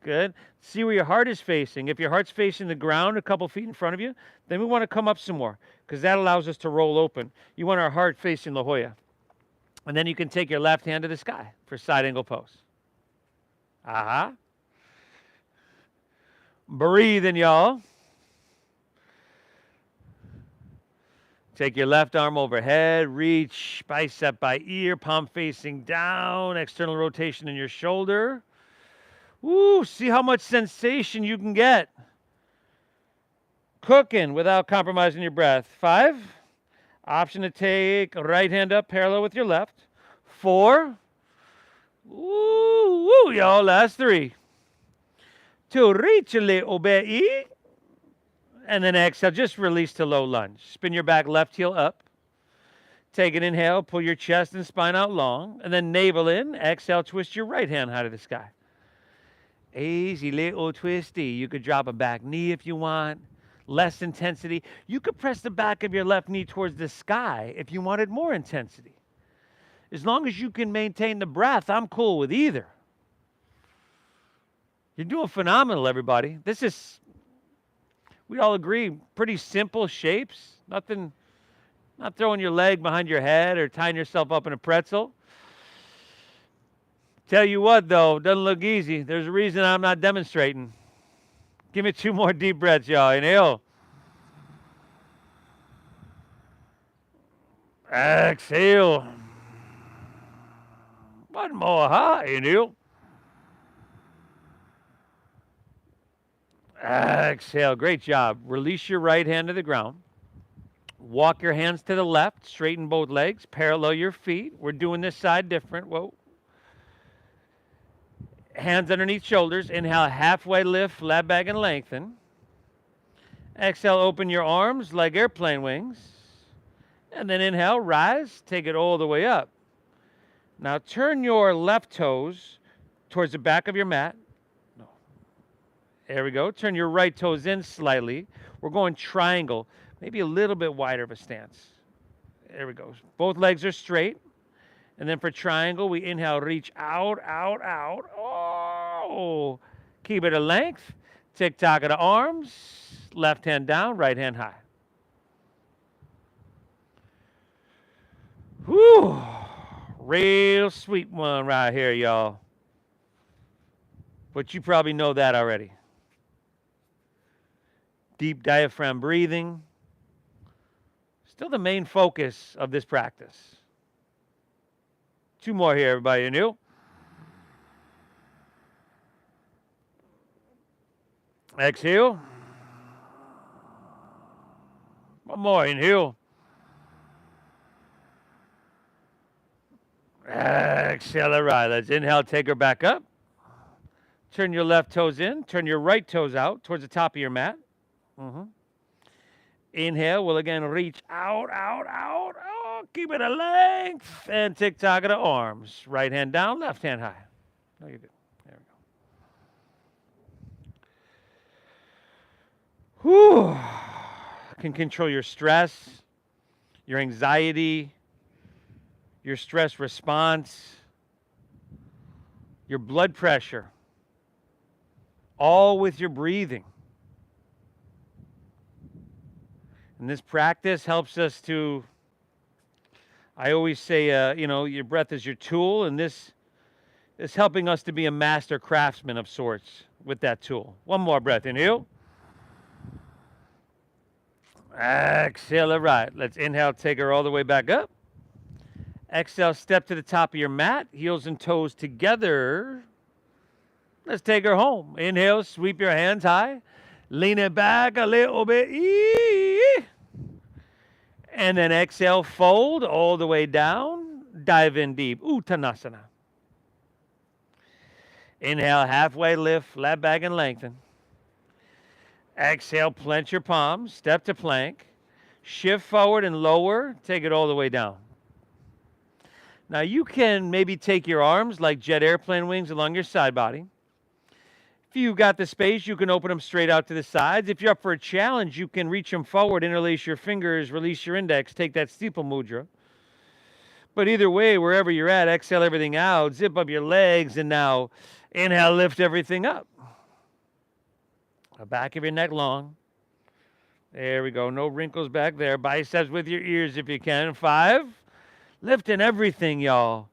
Good. See where your heart is facing. If your heart's facing the ground a couple feet in front of you, then we want to come up some more because that allows us to roll open. You want our heart facing La Jolla. And then you can take your left hand to the sky for side angle pose. Aha. Breathe in, y'all. Take your left arm overhead, reach bicep by ear, palm facing down, external rotation in your shoulder. Woo, see how much sensation you can get. Cooking without compromising your breath. 5, option to take right hand up parallel with your left. 4, woo, y'all, last 3. 2, reach obey. And then exhale, just release to low lunge. Spin your back left heel up. Take an inhale, pull your chest and spine out long. And then navel in, exhale, twist your right hand high to the sky. Easy little twisty. You could drop a back knee if you want. Less intensity. You could press the back of your left knee towards the sky if you wanted more intensity. As long as you can maintain the breath, I'm cool with either. You're doing phenomenal, everybody. This is, we all agree, pretty simple shapes. Nothing, not throwing your leg behind your head or tying yourself up in a pretzel. Tell you what, though, doesn't look easy. There's a reason I'm not demonstrating. Give me 2 more deep breaths, y'all. Inhale. Exhale. One more high. Inhale. Exhale. Great job. Release your right hand to the ground. Walk your hands to the left. Straighten both legs. Parallel your feet. We're doing this side different. Whoa. Hands underneath shoulders. Inhale, halfway lift, flat back and lengthen. Exhale, open your arms like airplane wings. And then inhale, rise, take it all the way up. Now turn your left toes towards the back of your mat. No. There we go. Turn your right toes in slightly. We're going triangle, maybe a little bit wider of a stance. There we go. Both legs are straight. And then for triangle, we inhale, reach out, out, out. Oh, keep it a length. Tick-tock of the arms. Left hand down, right hand high. Whew. Real sweet one right here, y'all. But you probably know that already. Deep diaphragm breathing. Still the main focus of this practice. 2 more here, everybody. Inhale. Exhale. 1 more. Inhale. Exhale. All right. Let's inhale. Take her back up. Turn your left toes in. Turn your right toes out towards the top of your mat. Inhale. We'll again reach out, out, out. Oh, keep it a length. And tick-tock of the arms. Right hand down, left hand high. Oh, you're good. There we go. Whew. Can control your stress, your anxiety, your stress response, your blood pressure, all with your breathing. And this practice helps us to, I always say, your breath is your tool, and this is helping us to be a master craftsman of sorts with that tool. 1 more breath. Inhale. Exhale. All right. Let's inhale. Take her all the way back up. Exhale. Step to the top of your mat. Heels and toes together. Let's take her home. Inhale. Sweep your hands high. Lean it back a little bit. And then exhale. Fold all the way down. Dive in deep. Uttanasana. Inhale. Halfway lift. Flat back and lengthen. Exhale, plant your palms, step to plank, shift forward and lower, take it all the way down. Now you can maybe take your arms like jet airplane wings along your side body. If you got the space, you can open them straight out to the sides. If you're up for a challenge, you can reach them forward, interlace your fingers, release your index, take that steeple mudra. But either way, wherever you're at, exhale everything out, zip up your legs, and now inhale, lift everything up. The back of your neck long. There we go. No wrinkles back there. Biceps with your ears if you can. 5. Lifting everything, y'all.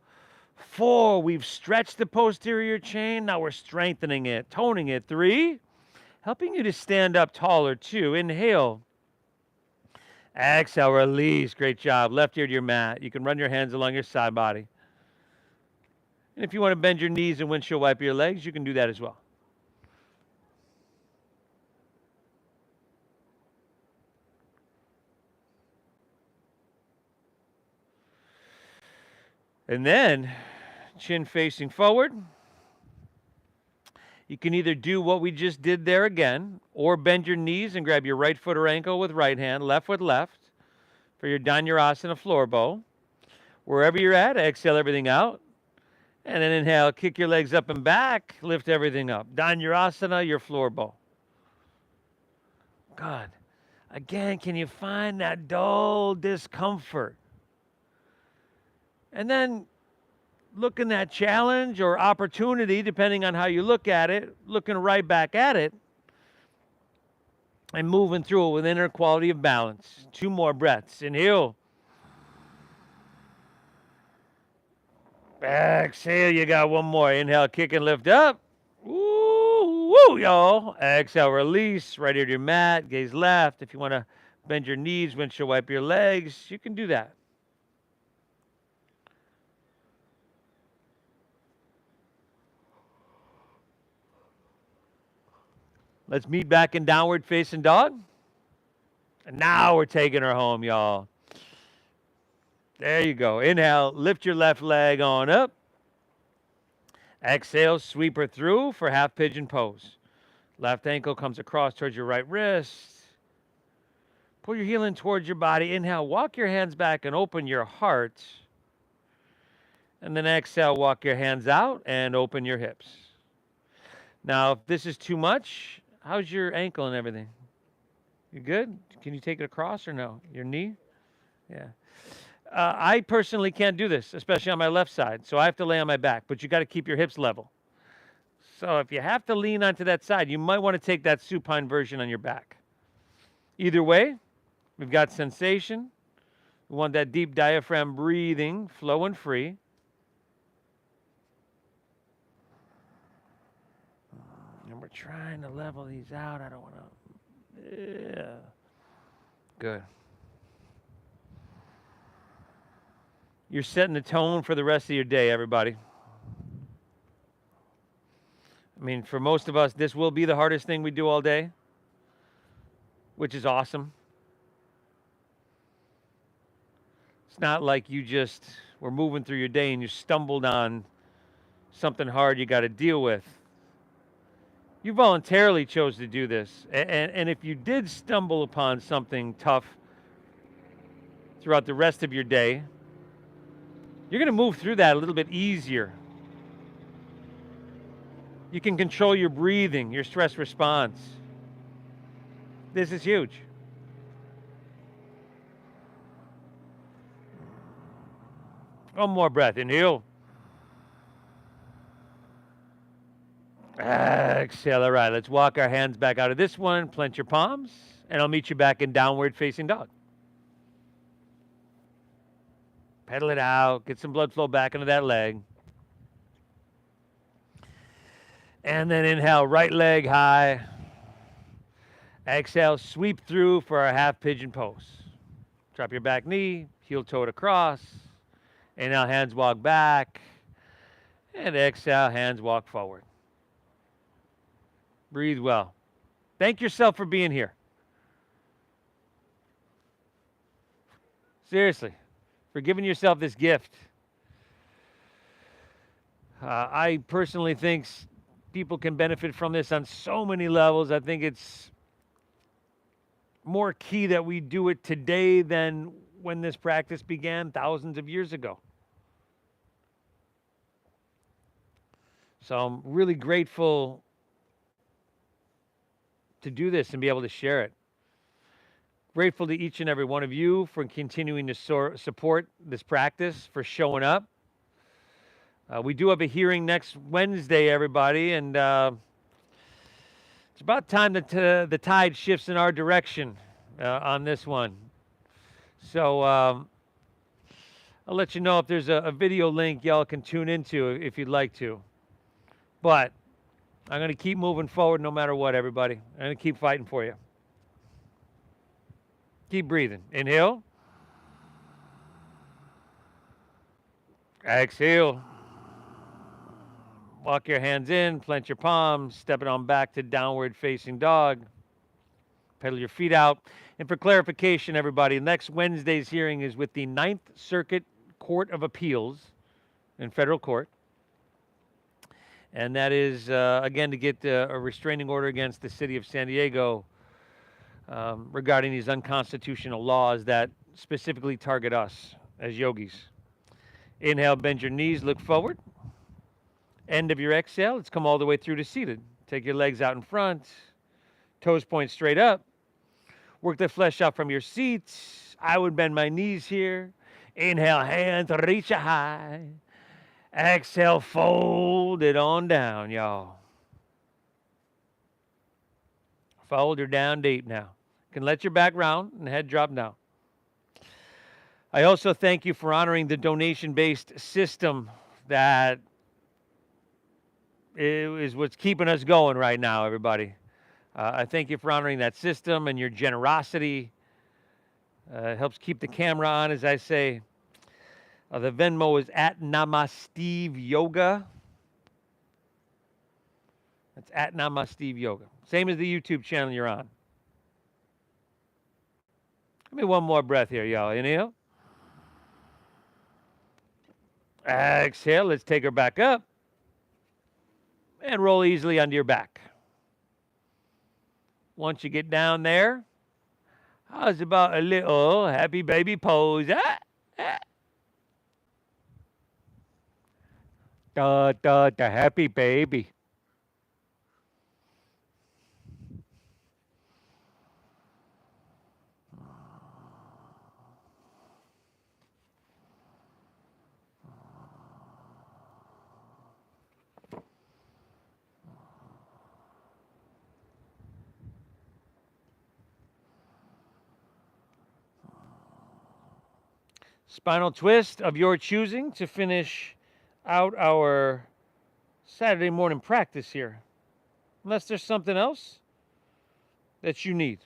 4. We've stretched the posterior chain. Now we're strengthening it, toning it. 3. Helping you to stand up taller. 2. Inhale. Exhale. Release. Great job. Left ear to your mat. You can run your hands along your side body. And if you want to bend your knees and windshield wipe your legs, you can do that as well. And then, chin facing forward. You can either do what we just did there again, or bend your knees and grab your right foot or ankle with right hand, left with left, for your Dhanurasana floor bow. Wherever you're at, exhale everything out. And then inhale, kick your legs up and back, lift everything up. Dhanurasana, your floor bow. God, again, can you find that dull discomfort? And then look in that challenge or opportunity, depending on how you look at it, looking right back at it, and moving through it with inner quality of balance. 2 more breaths. Inhale. Exhale. You got 1 more. Inhale, kick and lift up. Woo, woo, y'all. Exhale, release. Right ear to your mat. Gaze left. If you want to bend your knees, windshield wipe your legs, you can do that. Let's meet back in downward facing dog. And now we're taking her home, y'all. There you go. Inhale, lift your left leg on up. Exhale, sweep her through for half pigeon pose. Left ankle comes across towards your right wrist. Pull your heel in towards your body. Inhale, walk your hands back and open your heart. And then exhale, walk your hands out and open your hips. Now, if this is too much, how's your ankle and everything? You good? Can you take it across or no? Your knee? Yeah. I personally can't do this, especially on my left side. So I have to lay on my back, but you got to keep your hips level. So if you have to lean onto that side, you might want to take that supine version on your back. Either way, we've got sensation. We want that deep diaphragm breathing, flowing free. And we're trying to level these out. I don't want to. Yeah. Good. You're setting the tone for the rest of your day, everybody. I mean, for most of us, this will be the hardest thing we do all day, which is awesome. It's not like you just were moving through your day and you stumbled on something hard you got to deal with. You voluntarily chose to do this. And if you did stumble upon something tough throughout the rest of your day, you're going to move through that a little bit easier. You can control your breathing, your stress response. This is huge. One more breath. Inhale. Exhale. All right, let's walk our hands back out of this one. Plant your palms, and I'll meet you back in downward facing dog. Pedal it out. Get some blood flow back into that leg. And then inhale, right leg high. Exhale, sweep through for our half pigeon pose. Drop your back knee, heel toe across. Inhale, hands walk back. And exhale, hands walk forward. Breathe well. Thank yourself for being here. Seriously, for giving yourself this gift. I personally think people can benefit from this on so many levels. I think it's more key that we do it today than when this practice began thousands of years ago. So I'm really grateful to do this and be able to share it. Grateful to each and every one of you for continuing to support this practice, for showing up. We do have a hearing next Wednesday, everybody, and it's about time that the tide shifts in our direction on this one. So I'll let you know if there's a video link y'all can tune into if you'd like to. But I'm going to keep moving forward no matter what, everybody. I'm going to keep fighting for you. Keep breathing. Inhale. Exhale. Walk your hands in, plant your palms, step it on back to downward facing dog. Pedal your feet out. And for clarification, everybody, next Wednesday's hearing is with the Ninth Circuit Court of Appeals in federal court. And that is, again, to get a restraining order against the city of San Diego regarding these unconstitutional laws that specifically target us as yogis. Inhale, bend your knees, look forward. End of your exhale, let's come all the way through to seated. Take your legs out in front, toes point straight up. Work the flesh out from your seats. I would bend my knees here. Inhale, hands reach high. Exhale, fold it on down, y'all. Fold her down deep now. You can let your back round and head drop down. I also thank you for honoring the donation-based system that is what's keeping us going right now, everybody. I thank you for honoring that system and your generosity. It helps keep the camera on, as I say. The Venmo is at Namasteve Yoga. That's at Namasteve Yoga. Same as the YouTube channel you're on. Give me one more breath here, y'all. Inhale. Exhale. Let's take her back up. And roll easily onto your back. Once you get down there, how's about a little happy baby pose? The happy baby. Spinal twist of your choosing to finish out our Saturday morning practice here. Unless there's something else that you need.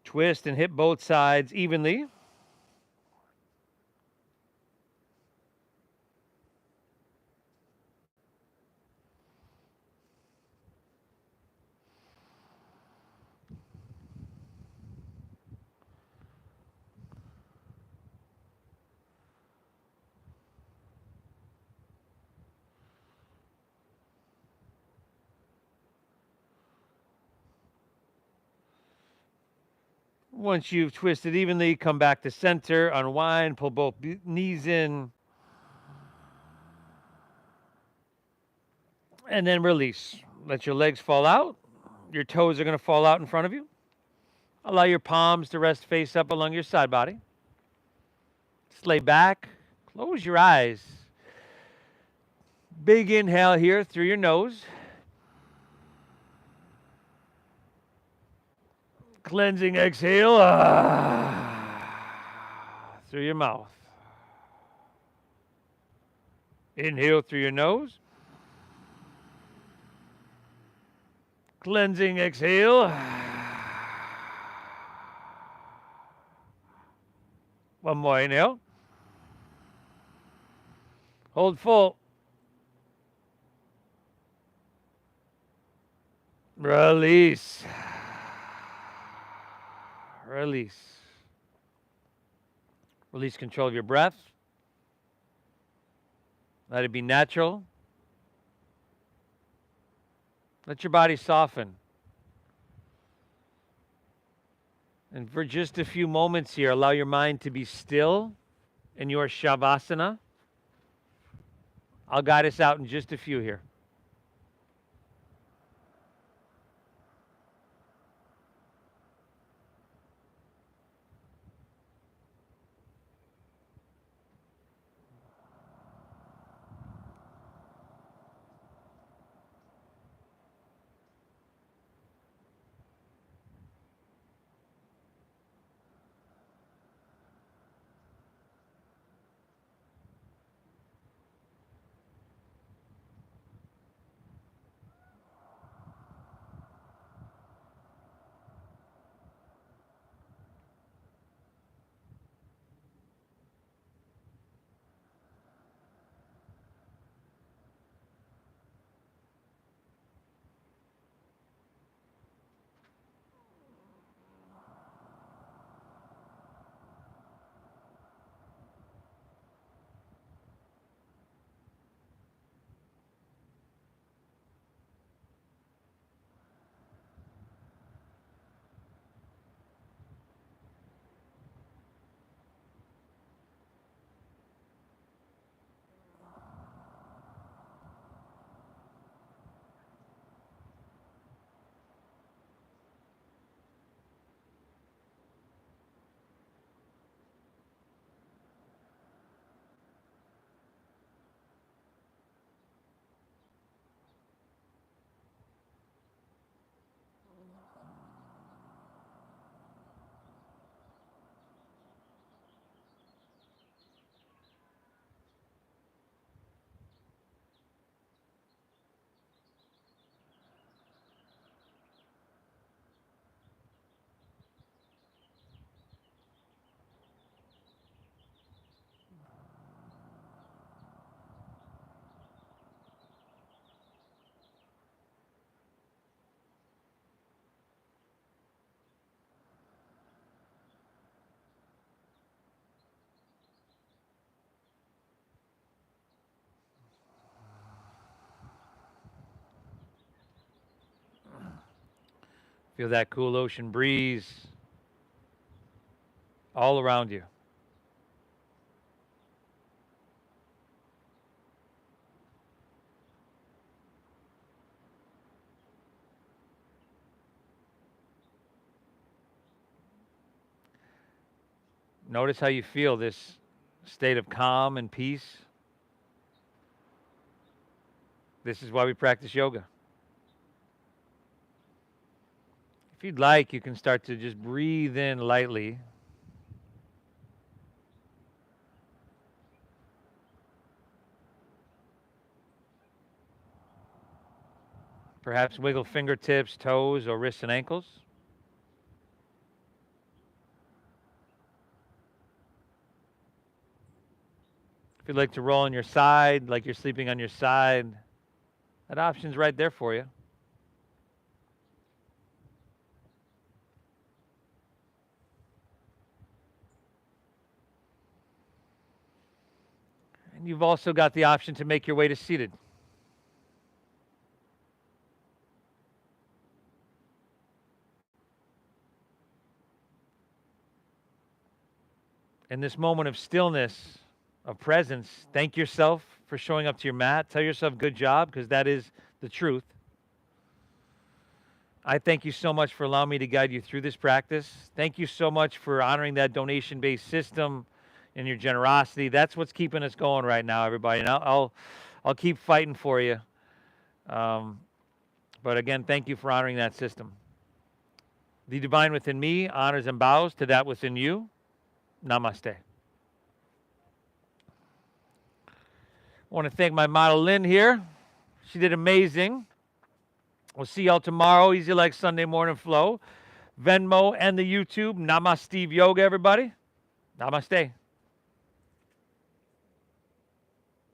Twist and hit both sides evenly. Once you've twisted evenly, come back to center, unwind, pull both knees in, and then release. Let your legs fall out. Your toes are going to fall out in front of you. Allow your palms to rest face up along your side body. Just lay back. Close your eyes. Big inhale here through your nose. Cleansing exhale through your mouth. Inhale through your nose. Cleansing exhale. One more inhale. Hold full. Release. Release. Release control of your breath. Let it be natural. Let your body soften. And for just a few moments here, allow your mind to be still in your Shavasana. I'll guide us out in just a few here. Feel that cool ocean breeze all around you. Notice how you feel this state of calm and peace. This is why we practice yoga. If you'd like, you can start to just breathe in lightly. Perhaps wiggle fingertips, toes, or wrists and ankles. If you'd like to roll on your side, like you're sleeping on your side, that option's right there for you. And you've also got the option to make your way to seated. In this moment of stillness, of presence, thank yourself for showing up to your mat. Tell yourself good job, because that is the truth. I thank you so much for allowing me to guide you through this practice. Thank you so much for honoring that donation-based system and your generosity. That's what's keeping us going right now, everybody. And I'll keep fighting for you. But again, thank you for honoring that system. The divine within me honors and bows to that within you. Namaste. I want to thank my model, Lynn, here. She did amazing. We'll see y'all tomorrow. Easy like Sunday morning flow. Venmo and the YouTube. Namaste Yoga, everybody. Namaste.